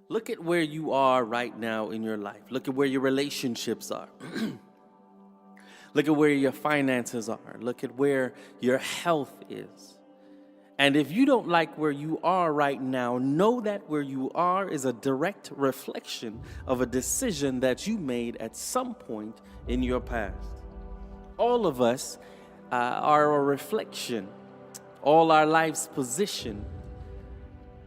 Look at where you are right now in your life. Look at where your relationships are. Look at where your finances are. Look at where your health is. And if you don't like where you are right now, know that where you are is a direct reflection of a decision that you made at some point in your past. All of us are a reflection. All our life's position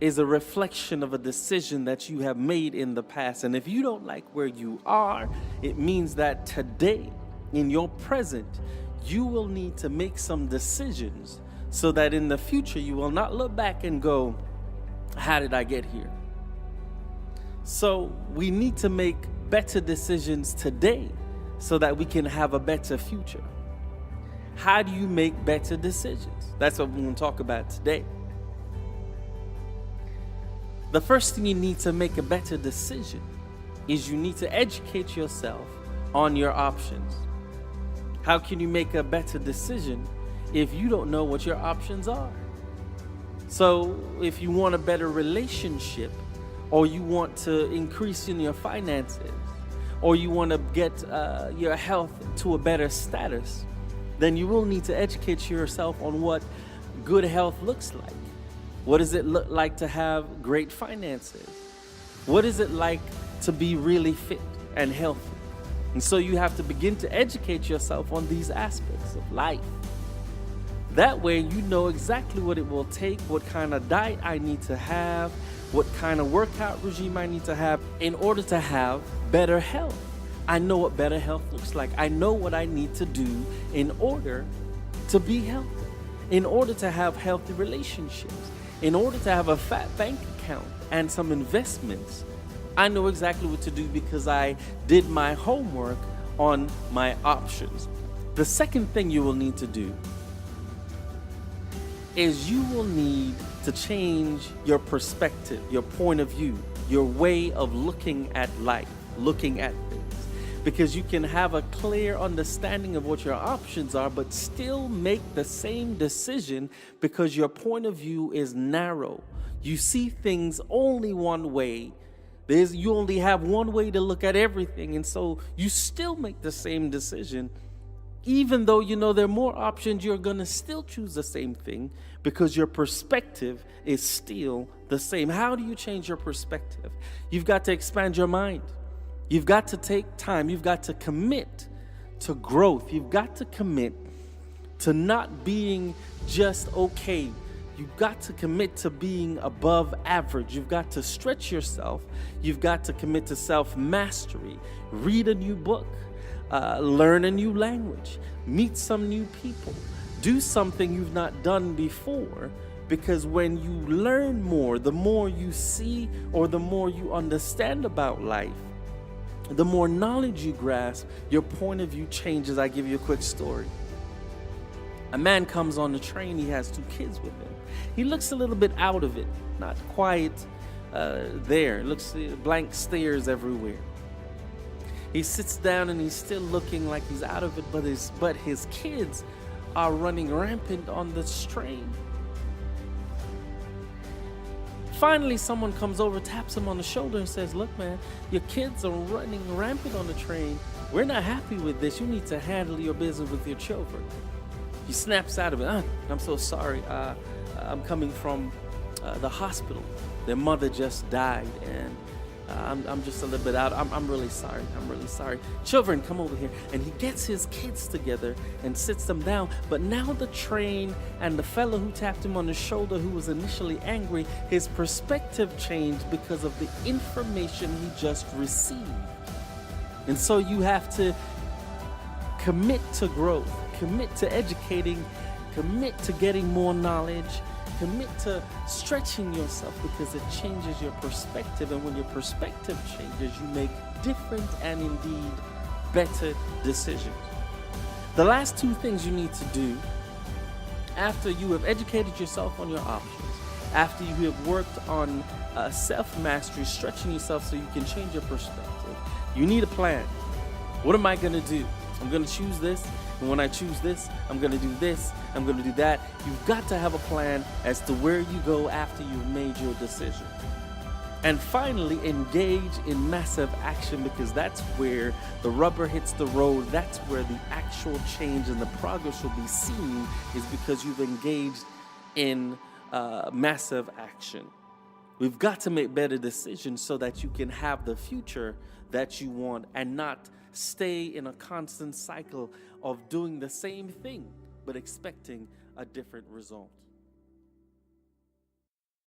is a reflection of a decision that you have made in the past. And if you don't like where you are, it means that today, in your present, you will need to make some decisions so that in the future you will not look back and go, how did I get here? So we need to make better decisions today so that we can have a better future. How do you make better decisions? That's what we're going to talk about today. The first thing you need to make a better decision is you need to educate yourself on your options. How can you make a better decision if you don't know what your options are? So if you want a better relationship, or you want to increase in your finances, or you want to get your health to a better status, then you will need to educate yourself on what good health looks like. What does it look like to have great finances? What is it like to be really fit and healthy? And so you have to begin to educate yourself on these aspects of life. That way you know exactly what it will take, what kind of diet I need to have, what kind of workout regime I need to have in order to have better health. I know what better health looks like. I know what I need to do in order to be healthy, in order to have healthy relationships, in order to have a fat bank account and some investments. I know exactly what to do because I did my homework on my options. The second thing you will need to do is you will need to change your perspective, your point of view, your way of looking at life, looking at things. Because you can have a clear understanding of what your options are, but still make the same decision because your point of view is narrow. You see things only one way. You only have one way to look at everything, and so you still make the same decision. Even though you know there are more options, you're going to still choose the same thing because your perspective is still the same. How do you change your perspective? You've got to expand your mind. You've got to take time. You've got to commit to growth. You've got to commit to not being just okay. You've got to commit to being above average. You've got to stretch yourself. You've got to commit to self-mastery. Read a new book. Learn a new language. Meet some new people. Do something you've not done before. Because when you learn more, the more you see or the more you understand about life, the more knowledge you grasp, your point of view changes. I give you a quick story. A man comes on the train. He has 2 kids with him. He looks a little bit out of it, not quite there. Looks blank stares everywhere. He sits down and he's still looking like he's out of it, but his kids are running rampant on this train. Finally, someone comes over, taps him on the shoulder and says, "Look, man, your kids are running rampant on the train. We're not happy with this. You need to handle your business with your children." He snaps out of it. "I'm so sorry. I'm coming from the hospital. Their mother just died, and I'm just a little bit out. I'm really sorry. I'm really sorry. Children, come over here." And he gets his kids together and sits them down. But now the train and the fellow who tapped him on the shoulder, who was initially angry, his perspective changed because of the information he just received. And so you have to commit to growth, commit to educating, commit to getting more knowledge, commit to stretching yourself because it changes your perspective. And when your perspective changes, you make different and indeed better decisions. The last 2 things you need to do after you have educated yourself on your options, after you have worked on self-mastery, stretching yourself so you can change your perspective, you need a plan. What am I going to do? I'm going to choose this. And when I choose this, I'm going to do this. I'm going to do that. You've got to have a plan as to where you go after you've made your decision. And finally, engage in massive action, because that's where the rubber hits the road. That's where the actual change and the progress will be seen, is because you've engaged in massive action. We've got to make better decisions so that you can have the future that you want and not stay in a constant cycle of doing the same thing but expecting a different result.